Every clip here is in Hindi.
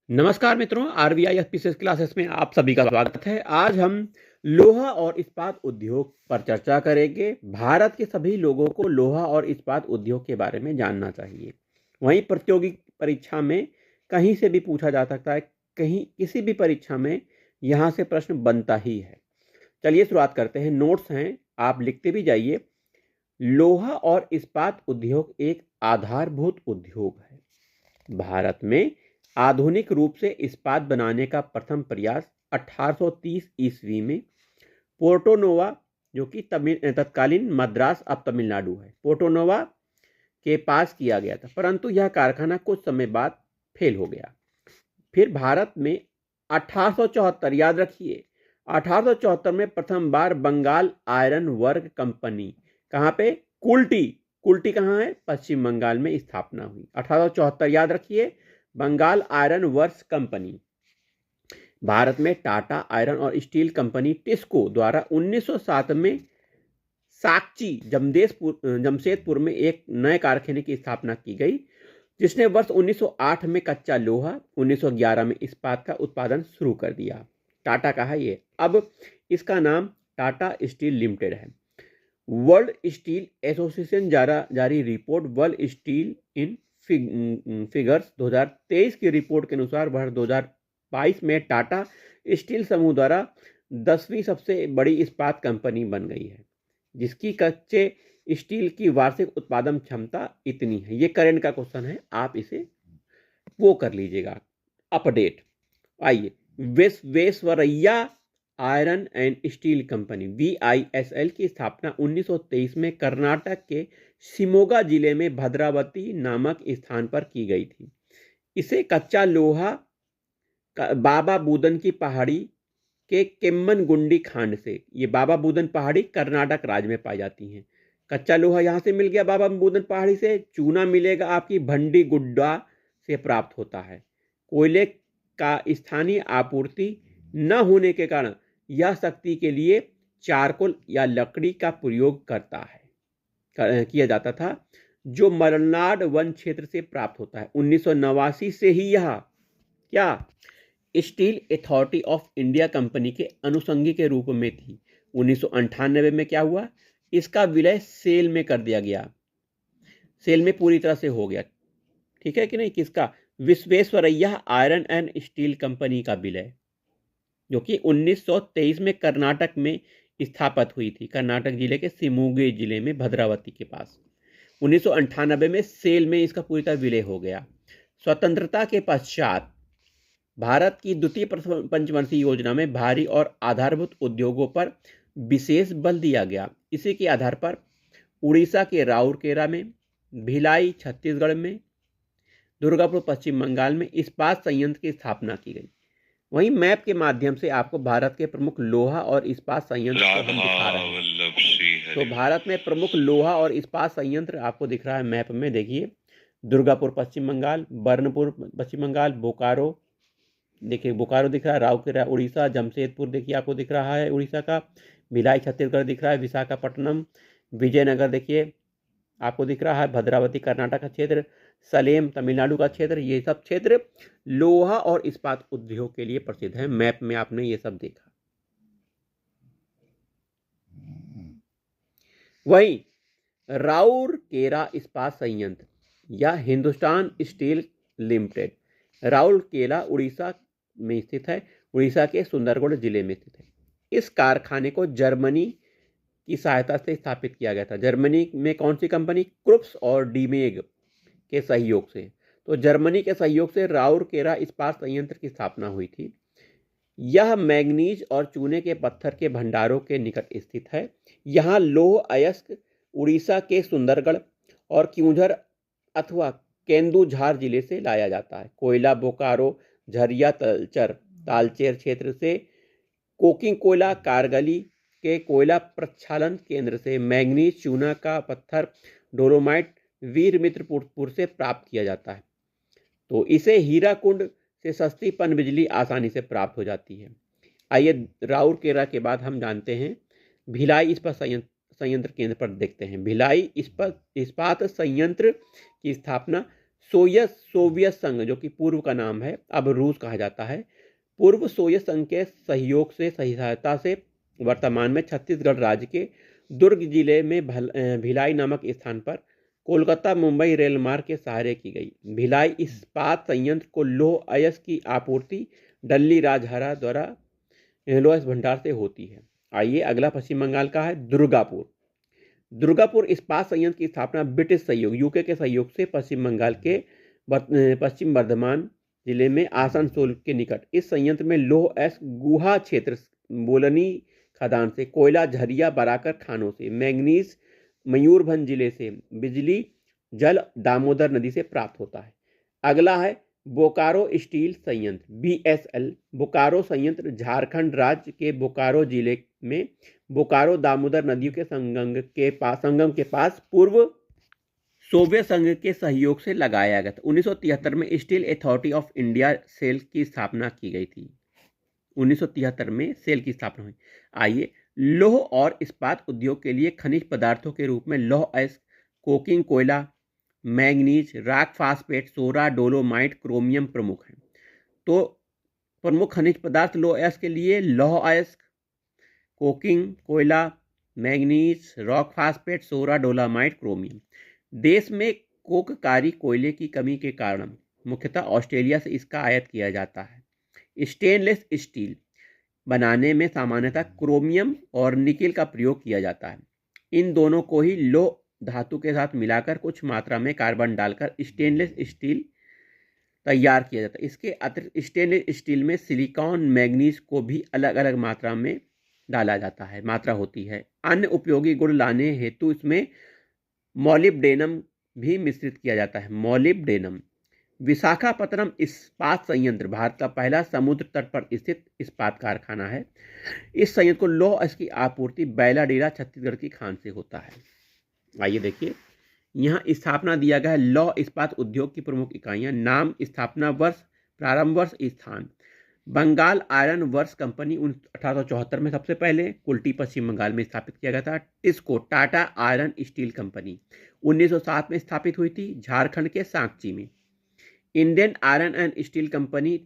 नमस्कार मित्रों, आरबीआई एफपीसीएस क्लासेस में आप सभी का स्वागत है। आज हम लोहा और इस्पात उद्योग पर चर्चा करेंगे। भारत के सभी लोगों को लोहा और इस्पात उद्योग के बारे में जानना चाहिए। वहीं प्रतियोगी परीक्षा में कहीं से भी पूछा जा सकता है, कहीं किसी भी परीक्षा में यहाँ से प्रश्न बनता ही है। चलिए शुरुआत करते हैं। नोट्स हैं, आप लिखते भी जाइए। लोहा और इस्पात उद्योग एक आधारभूत उद्योग है। भारत में आधुनिक रूप से इस्पात बनाने का प्रथम प्रयास 1830 ईस्वी में पोर्टो नोवा, जो कि तत्कालीन मद्रास अब तमिलनाडु है, पोर्टो नोवा के पास किया गया था, परंतु यह कारखाना कुछ समय बाद फेल हो गया। फिर भारत में 1874, याद रखिए, 1874 में प्रथम बार बंगाल आयरन वर्क कंपनी, कहाँ पे, कुल्टी, कुल्टी कहाँ है, पश्चिम बंगाल में स्थापना हुई। 1874, याद रखिए, Bengal iron works company. Bharat में टाटा आयरन और स्टील कंपनी टिस्को द्वारा 1907 में साकची जमशेदपुर में एक नए कारखाने की स्थापना की गई, जिसने वर्ष 1908 में कच्चा लोहा, 1911 में इस्पात का उत्पादन शुरू कर दिया। टाटा का है ये। अब इसका नाम टाटा स्टील लिमिटेड है। वर्ल्ड स्टील एसोसिएशन जारी रिपोर्ट वर्ल्ड स्टील इन फिगर्स 2023 की रिपोर्ट के अनुसार वर्ष 2022 में टाटा स्टील समूह द्वारा 10वीं सबसे बड़ी इस्पात कंपनी बन गई है, जिसकी कच्चे स्टील की वार्षिक उत्पादन क्षमता इतनी है। ये करंट का क्वेश्चन है, आप इसे वो कर लीजिएगा अपडेट। आइए, Visvesvaraya iron and steel company VISL की स्थापना 1923 में कर्नाटक के शिमोगा जिले में भद्रावती नामक स्थान पर की गई थी। इसे कच्चा लोहा बाबा बूदन की पहाड़ी के केम्मनगुंडी खांड से, ये बाबा बूदन पहाड़ी कर्नाटक राज्य में पाई जाती हैं। कच्चा लोहा यहाँ से मिल गया बाबा बूदन पहाड़ी से। चूना मिलेगा आपकी भंडी गुड्डा से प्राप्त होता है। कोयले का स्थानीय आपूर्ति न होने के कारण यह शक्ति के लिए चारकोल या लकड़ी का प्रयोग किया जाता था, जो मलनाड वन क्षेत्र से प्राप्त होता है। 1989 से ही यह क्या steel Authority of India company के अनुषंगी के रूप में थी। 1998 में क्या हुआ, इसका विलय सेल में कर दिया गया, सेल में पूरी तरह से हो गया। ठीक है कि नहीं, किसका, Visvesvaraya iron and steel company का विलय, जो कि 1923 में कर्नाटक में स्थापित हुई थी, कर्नाटक जिले के शिमोगे जिले में भद्रावती के पास। 1998 में सेल में इसका पूरी तरह विलय हो गया। स्वतंत्रता के पश्चात भारत की द्वितीय पंचवर्षीय योजना में भारी और आधारभूत उद्योगों पर विशेष बल दिया गया। इसी के आधार पर उड़ीसा के राउरकेला में, भिलाई छत्तीसगढ़ में, दुर्गापुर पश्चिम बंगाल में इस्पात संयंत्र की स्थापना की गई। वहीं मैप के माध्यम से आपको भारत के प्रमुख लोहा और इस्पात संयंत्र को हम दिखा रहे हैं। तो भारत में प्रमुख लोहा और इस्पात संयंत्र आपको दिख रहा है मैप में, देखिए, दुर्गापुर पश्चिम बंगाल, बर्नपुर पश्चिम बंगाल, बोकारो, देखिए बोकारो दिख रहा है, राउरकेला उड़ीसा, जमशेदपुर देखिए आपको दिख रहा है उड़ीसा का, भिलाई छत्तीसगढ़ दिख रहा है, विशाखापट्टनम, विजयनगर देखिए आपको दिख रहा है, भद्रावती कर्नाटक का क्षेत्र, सलेम तमिलनाडु का क्षेत्र, ये सब क्षेत्र लोहा और इस्पात उद्योग के लिए प्रसिद्ध है। मैप में आपने ये सब देखा। वहीं राउरकेला इस्पात संयंत्र या हिंदुस्तान स्टील लिमिटेड राउरकेला उड़ीसा में स्थित है, उड़ीसा के सुंदरगढ़ जिले में स्थित है। इस कारखाने को जर्मनी की सहायता से स्थापित किया गया था। जर्मनी में कौन सी कंपनी, क्रुप्स और डीमेग के सहयोग से। तो जर्मनी के सहयोग से राउरकेला इस्पात संयंत्र की स्थापना हुई थी। यह मैग्नीज और चूने के पत्थर के भंडारों के निकट स्थित है। यहाँ लौह अयस्क उड़ीसा के सुंदरगढ़ और क्यूझर अथवा केंदुझार जिले से लाया जाता है। कोयला बोकारो, झरिया, तालचेर क्षेत्र से, कोकिंग कोयला कारगली के कोयला प्रक्षालन केंद्र से, मैग्नीज चूना का पत्थर डोलोमाइट वीरमित्रपुर से प्राप्त किया जाता है। तो इसे हीराकुंड से सस्ती पन बिजली आसानी से प्राप्त हो जाती है। आइए राउरकेला के बाद हम जानते हैं भिलाई इस्पात संयंत्र केंद्र पर देखते हैं। भिलाई इस्पात संयंत्र की स्थापना सोवियत संघ, जो कि पूर्व का नाम है, अब रूस कहा जाता है, पूर्व सोवियत संघ के सहयोग से सहायता से वर्तमान में छत्तीसगढ़ राज्य के दुर्ग जिले में भिलाई नामक स्थान पर कोलकाता मुंबई रेल मार्ग के सहारे की गई। भिलाई इस्पात संयंत्र को लौह अयस्क की आपूर्ति डल्ली राजहरा द्वारा लौह भंडार से होती है। आइए अगला पश्चिम बंगाल का है दुर्गापुर। दुर्गापुर इस्पात संयंत्र की स्थापना ब्रिटिश सहयोग यूके के सहयोग से पश्चिम बंगाल के पश्चिम बर्धमान जिले में आसनसोल के निकट इस संयंत्र में लौह अयस्क गुहा क्षेत्र बोलनी खदान से, कोयला झरिया बराकर खानों से, मैंगनीज मयूरभंज जिले से, बिजली जल दामोदर नदी से प्राप्त होता है। अगला है बोकारो स्टील संयंत्र बीएसएल। बोकारो संयंत्र झारखंड राज्य के बोकारो जिले में बोकारो दामोदर नदियों के संगम के पास पूर्व सोवियत संघ के सहयोग से लगाया गया था। 1973 में Steel Authority of India SAIL की स्थापना की गई थी। 1973 में सेल की स्थापना हुई। आइए लौह और इस्पात उद्योग के लिए खनिज पदार्थों के रूप में लौह अयस्क, कोकिंग कोयला, मैंगनीज, रॉक फास्फेट, सोरा, डोलोमाइट, क्रोमियम प्रमुख हैं। तो प्रमुख खनिज पदार्थ लौह अयस्क के लिए लौह अयस्क, कोकिंग कोयला, मैंगनीज, रॉक फास्फेट, सोरा, डोलोमाइट, क्रोमियम। देश में कोककारी कोयले की कमी के कारण मुख्यतः ऑस्ट्रेलिया से इसका आयात किया जाता है। स्टेनलेस स्टील बनाने में सामान्यतः क्रोमियम और निकेल का प्रयोग किया जाता है। इन दोनों को ही लौह धातु के साथ मिलाकर कुछ मात्रा में कार्बन डालकर स्टेनलेस स्टील तैयार किया जाता है। इसके अतिरिक्त स्टेनलेस स्टील में सिलिकॉन, मैग्नीज को भी अलग अलग मात्रा में डाला जाता है, मात्रा होती है। अन्य उपयोगी गुण लाने हेतु इसमें मॉलिब्डेनम भी मिश्रित किया जाता है। मॉलिब्डेनम। विशाखापत्तनम इस्पात संयंत्र भारत का पहला समुद्र तट पर स्थित इस्पात कारखाना है। इस संयंत्र को लौह अयस्क की आपूर्ति बैलाडीला छत्तीसगढ़ की खान से होता है। आइए देखिए, यहाँ स्थापना दिया गया है लौह इस्पात उद्योग की प्रमुख इकाइयाँ। नाम, स्थापना वर्ष, प्रारंभ वर्ष, स्थान। बंगाल आयरन वर्क्स कंपनी 1874 में सबसे पहले कुल्टी पश्चिम बंगाल में स्थापित किया गया था। TISCO Tata iron steel company 1907 में स्थापित हुई थी झारखंड के सांची में। Indian iron and steel company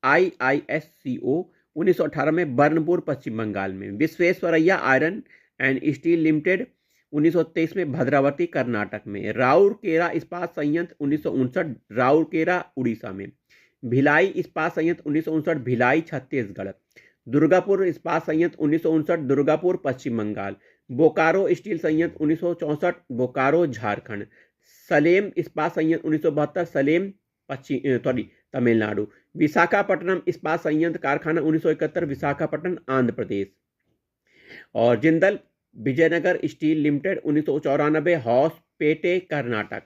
IISCO 1918 में बर्नपुर पश्चिम बंगाल में। Visvesvaraya iron and steel limited 1923 में भद्रावती कर्नाटक में। राउरकेला इस्पात संयंत्र 1959 राउरकेला उड़ीसा में। भिलाई इस्पात संयंत्र 1959 भिलाई छत्तीसगढ़। दुर्गापुर इस्पात संयंत्र 1959 दुर्गापुर पश्चिम बंगाल। बोकारो स्टील संयंत्र 1964 बोकारो झारखंड। सलेम इस्पात संयंत्र 1972 सलेम तमिलनाडु। विशाखापट्टनम इस्पात संयंत्र कारखाना 1971 विशाखापट्टनम आंध्र प्रदेश। और जिंदल विजयनगर स्टील लिमिटेड 1994 हॉसपेटे कर्नाटक।